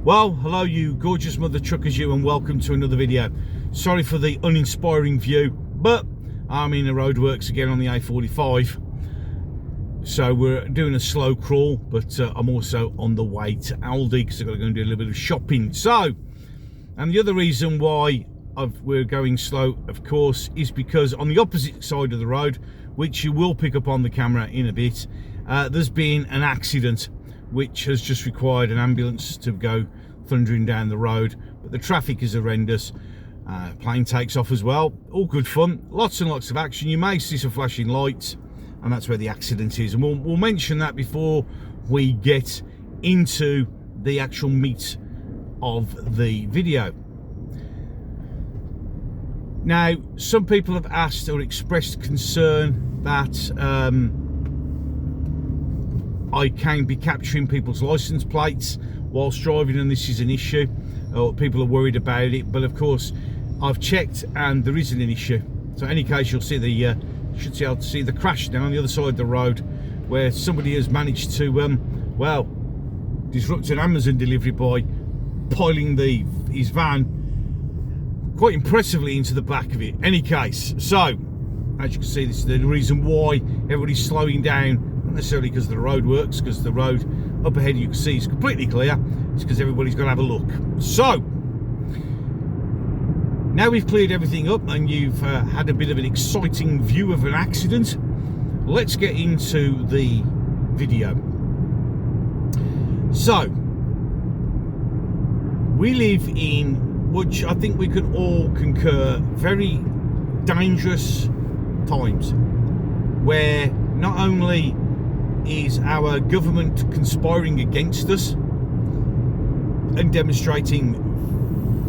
Well, hello you gorgeous mother truckers you, and welcome to another video. Sorry for the uninspiring view, but I'm in the roadworks again on the A45. So we're doing a slow crawl, but I'm also on the way to Aldi because I've got to go and do a little bit of shopping. So, and the other reason why we're going slow, of course, is because on the opposite side of the road, which you will pick up on the camera in a bit, there's been an accident which has just required an ambulance to go thundering down the road. But the traffic is horrendous. Plane takes off as well. All good fun. Lots and lots of action. You may see some flashing lights, and that's where the accident is. And we'll mention that before we get into the actual meat of the video. Now, some people have asked or expressed concern that I can be capturing people's license plates whilst driving, and this is an issue. People are worried about it, but of course I've checked and there isn't an issue. So in any case, you'll see you should be able to see the crash down on the other side of the road, where somebody has managed to well, disrupt an Amazon delivery by piling his van quite impressively into the back of it. Any case, so as you can see, this is the reason why everybody's slowing down. Not necessarily because the road works, because the road up ahead you can see is completely clear. It's because everybody's got to have a look. So now we've cleared everything up and you've had a bit of an exciting view of an accident, let's get into the video. So we live in, which I think we can all concur, very dangerous times, where not only is our government conspiring against us and demonstrating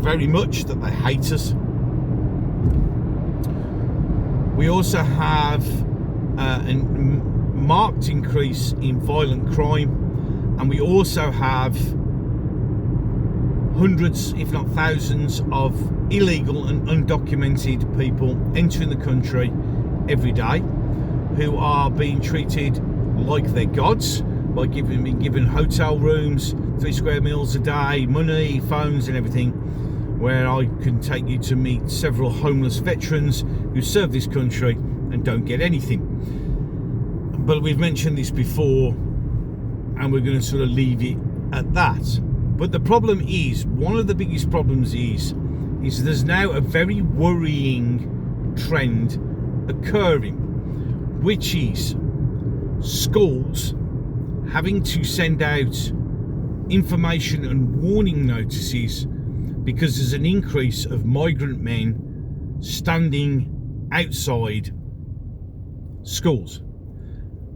very much that they hate us, we also have a marked increase in violent crime, and we also have hundreds, if not thousands, of illegal and undocumented people entering the country every day, who are being treated like they're gods by being given hotel rooms, 3 square meals a day, money, phones and everything, where I can take you to meet several homeless veterans who serve this country and don't get anything. But we've mentioned this before, and we're going to sort of leave it at that. But the problem is, one of the biggest problems is there's now a very worrying trend occurring, which is schools having to send out information and warning notices because there's an increase of migrant men standing outside schools.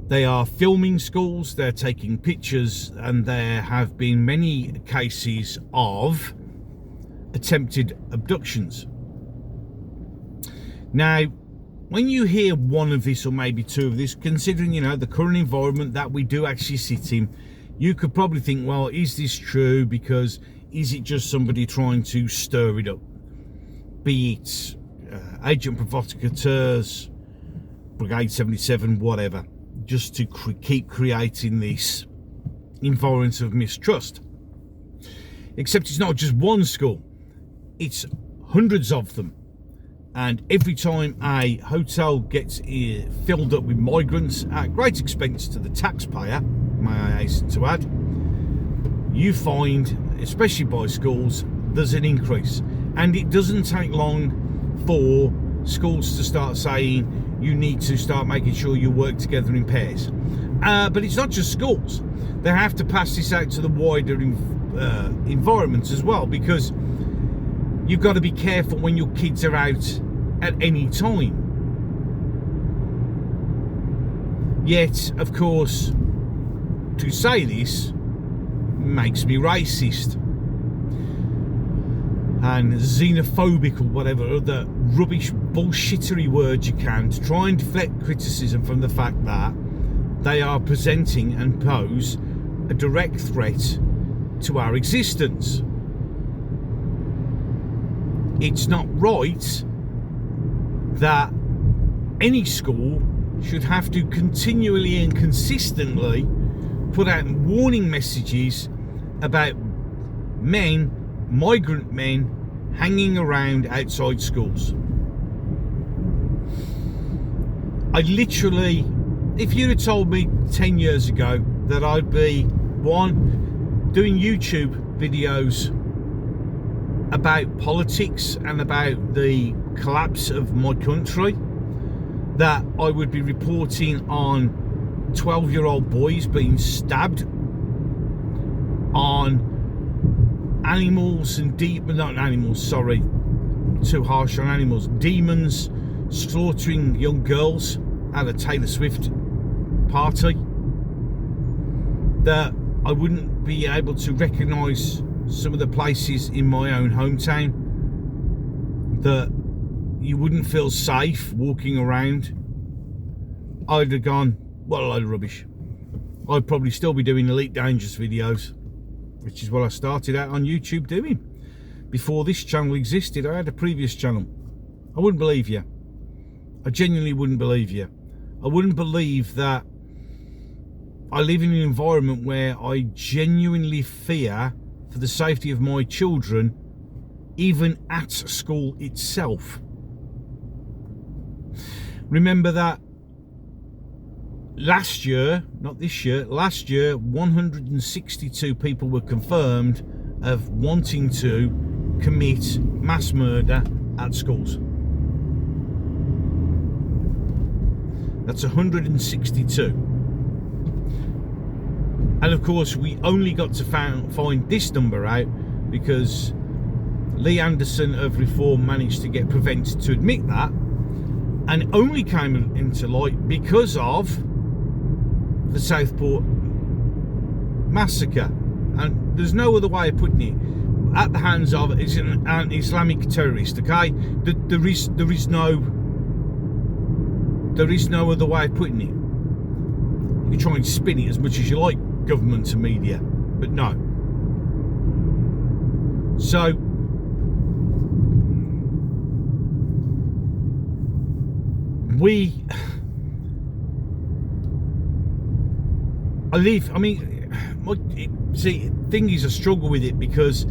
They are filming schools, they're taking pictures, and there have been many cases of attempted abductions. Now, when you hear one of this, or maybe two of this, considering, you know, the current environment that we do actually sit in, you could probably think, well, is this true? Because is it just somebody trying to stir it up? Be it agent provocateurs, Brigade 77, whatever, just to keep creating this environment of mistrust. Except it's not just one school, it's hundreds of them. And every time a hotel gets filled up with migrants at great expense to the taxpayer, may I hasten to add, you find, especially by schools, there's an increase. And it doesn't take long for schools to start saying you need to start making sure you work together in pairs. But it's not just schools. They have to pass this out to the wider environment as well, because you've got to be careful when your kids are out at any time. Yet, of course, to say this makes me racist and xenophobic, or whatever other rubbish bullshittery words you can, to try and deflect criticism from the fact that they are presenting and pose a direct threat to our existence. It's not right that any school should have to continually and consistently put out warning messages about migrant men, hanging around outside schools. I literally, if you'd have told me 10 years ago that I'd be, doing YouTube videos about politics and about the collapse of my country, that I would be reporting on 12-year-old boys being stabbed, on animals and too harsh on animals, demons slaughtering young girls at a Taylor Swift party, that I wouldn't be able to recognise some of the places in my own hometown, that you wouldn't feel safe walking around. I'd have gone, what a load of rubbish. I'd probably still be doing Elite Dangerous videos, which is what I started out on YouTube doing. Before this channel existed, I had a previous channel. I wouldn't believe you. I genuinely wouldn't believe you. I wouldn't believe that I live in an environment where I genuinely fear for the safety of my children, even at school itself. Remember that last year, not this year, last year, 162 people were confirmed of wanting to commit mass murder at schools. That's 162. And of course, we only got to find this number out because Lee Anderson of Reform managed to get Prevent to admit that, and only came into light because of the Southport massacre. And there's no other way of putting it. At the hands of an Islamic terrorist, okay? There is no other way of putting it. You can try and spin it as much as you like, government and media, but no. So thing is, I struggle with it because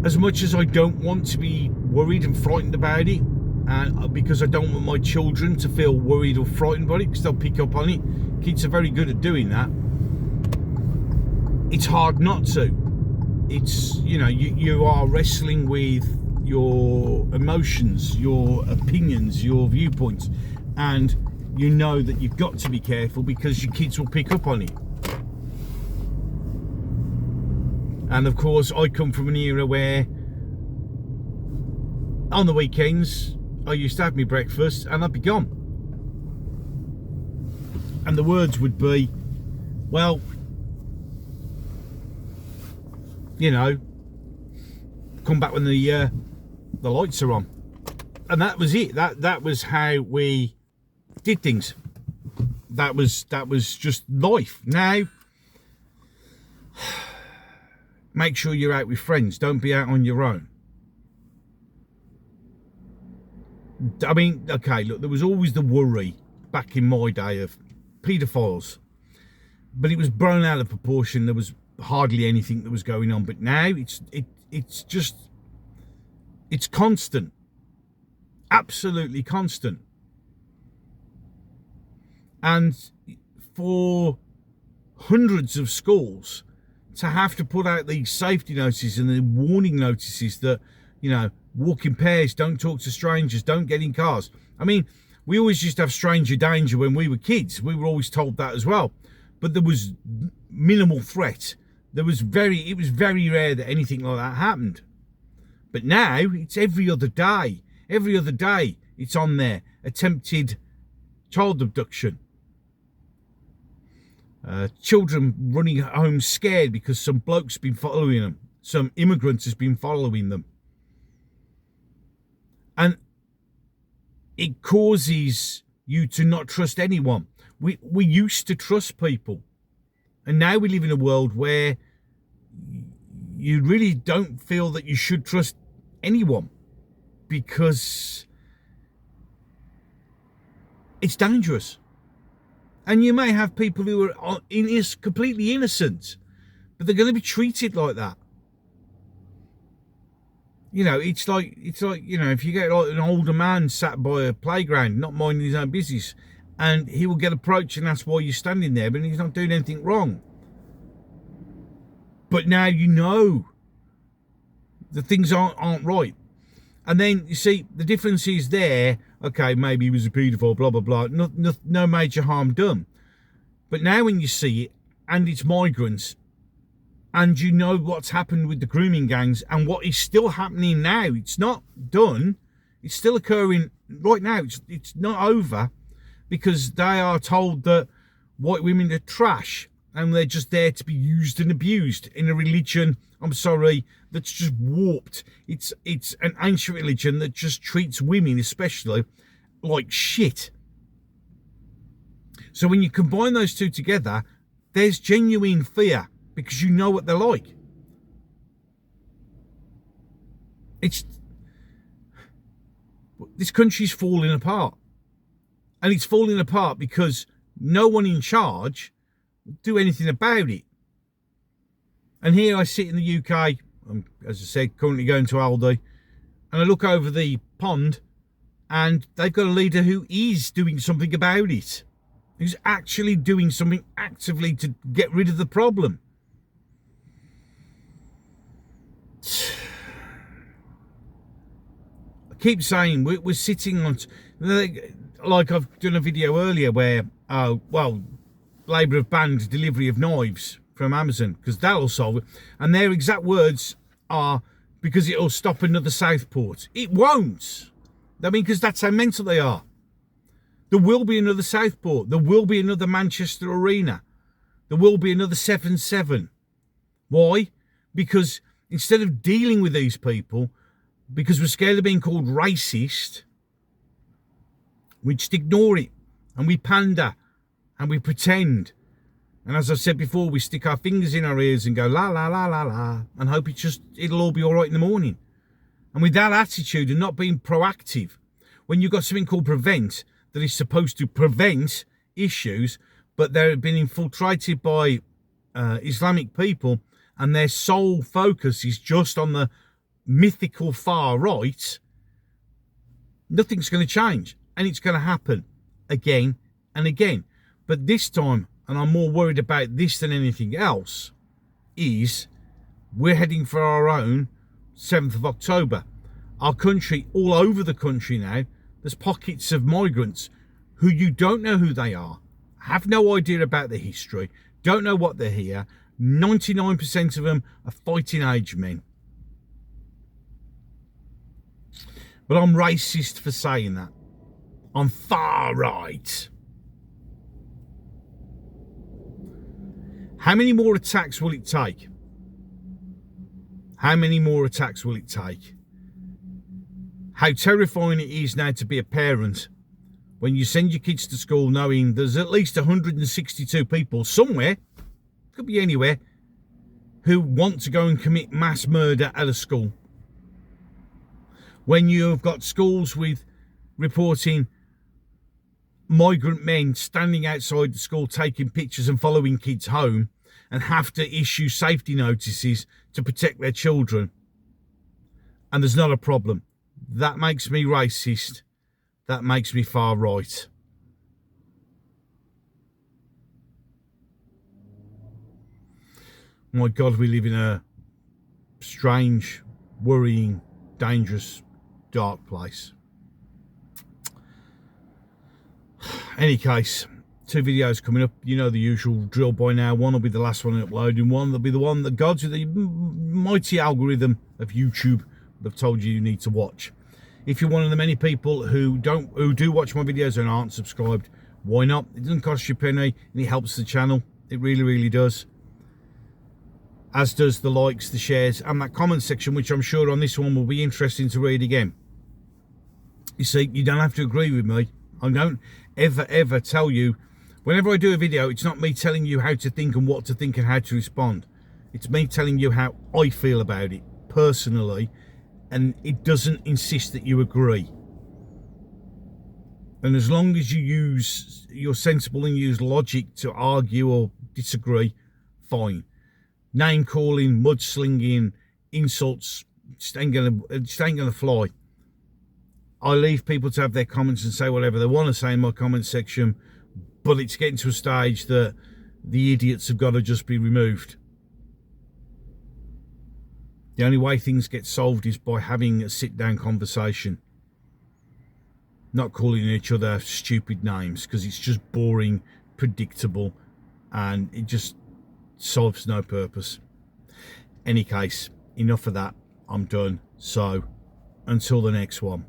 as much as I don't want to be worried and frightened about it, and because I don't want my children to feel worried or frightened about it, because they'll pick up on it. Kids are very good at doing that. It's hard not to. It's, you are wrestling with your emotions, your opinions, your viewpoints, and you know that you've got to be careful because your kids will pick up on it. And of course, I come from an era where on the weekends I used to have my breakfast and I'd be gone, and the words would be, well, come back when the lights are on. And that was it. That was how we did things. That was just life. Now, make sure you're out with friends. Don't be out on your own. I mean, okay, look, there was always the worry back in my day of paedophiles, but it was blown out of proportion. There was hardly anything that was going on. But now it's constant, absolutely constant. And for hundreds of schools to have to put out these safety notices and the warning notices that, walk in pairs, don't talk to strangers, don't get in cars. I mean, we always used to have stranger danger when we were kids. We were always told that as well. But there was minimal threat. It was very rare that anything like that happened. But now it's every other day. Every other day it's on there. Attempted child abduction. Children running home scared because some bloke's been following them. Some immigrant has been following them. And it causes you to not trust anyone. We used to trust people. And now we live in a world where you really don't feel that you should trust anyone because it's dangerous. And you may have people who are completely innocent, but they're going to be treated like that. It's like if you get like an older man sat by a playground, not minding his own business, and he will get approached, and that's why you're standing there, but he's not doing anything wrong. But now the things aren't right. And then you see the difference is there. Okay, maybe he was a paedophile, blah blah blah. No major harm done. But now when you see it, and it's migrants, and you know what's happened with the grooming gangs, and what is still happening now, it's not done. It's still occurring right now. It's not over, because they are told that white women are trash, and they're just there to be used and abused in a religion, I'm sorry, that's just warped. It's an ancient religion that just treats women especially like shit. So when you combine those two together, there's genuine fear, because you know what they're like. This country's falling apart. And it's falling apart because no one in charge will do anything about it. And here I sit in the UK, I'm, as I said, currently going to Aldi, and I look over the pond, and they've got a leader who is doing something about it. Who's actually doing something actively to get rid of the problem. I keep saying we're sitting on, like I've done a video earlier where, Labour have banned delivery of knives from Amazon because that'll solve it. And their exact words are, because it'll stop another Southport. It won't. I mean, because that's how mental they are. There will be another Southport. There will be another Manchester Arena. There will be another 7-7. Why? Because instead of dealing with these people, because we're scared of being called racist, we just ignore it, and we pander, and we pretend. And as I said before, we stick our fingers in our ears and go la la la la la, and hope it'll all be all right in the morning. And with that attitude and not being proactive, when you've got something called prevent that is supposed to prevent issues, but they've been infiltrated by Islamic people, and their sole focus is just on the mythical far right, nothing's going to change. And it's going to happen again and again. But this time, and I'm more worried about this than anything else, is we're heading for our own 7th of October. Our country, all over the country now, there's pockets of migrants who you don't know who they are, have no idea about the history, don't know what they're here. 99% of them are fighting age men. But I'm racist for saying that. I'm far right. How many more attacks will it take? How many more attacks will it take? How terrifying it is now to be a parent when you send your kids to school knowing there's at least 162 people somewhere, could be anywhere, who want to go and commit mass murder at a school. When you've got schools with reporting migrant men standing outside the school taking pictures and following kids home, and have to issue safety notices to protect their children, and there's not a problem. That makes me racist. That makes me far right. My God, we live in a strange, worrying, dangerous, dark place. Any case, 2 videos coming up. You know the usual drill by now. One will be the last one I upload, and one will be the one that gods with the mighty algorithm of YouTube have told you need to watch. If you're one of the many people who do watch my videos and aren't subscribed, why not? It doesn't cost you a penny, and it helps the channel. It really, really does. As does the likes, the shares, and that comment section, which I'm sure on this one will be interesting to read again. You see, you don't have to agree with me. I don't ever tell you. Whenever I do a video, it's not me telling you how to think and what to think and how to respond. It's me telling you how I feel about it personally, and it doesn't insist that you agree. And as long as you're sensible and use logic to argue or disagree, fine. Name calling, mudslinging, insults, just ain't gonna fly. I leave people to have their comments and say whatever they want to say in my comment section, but it's getting to a stage that the idiots have got to just be removed. The only way things get solved is by having a sit-down conversation, not calling each other stupid names, because it's just boring, predictable, and it just solves no purpose. Any case, enough of that. I'm done. So, until the next one.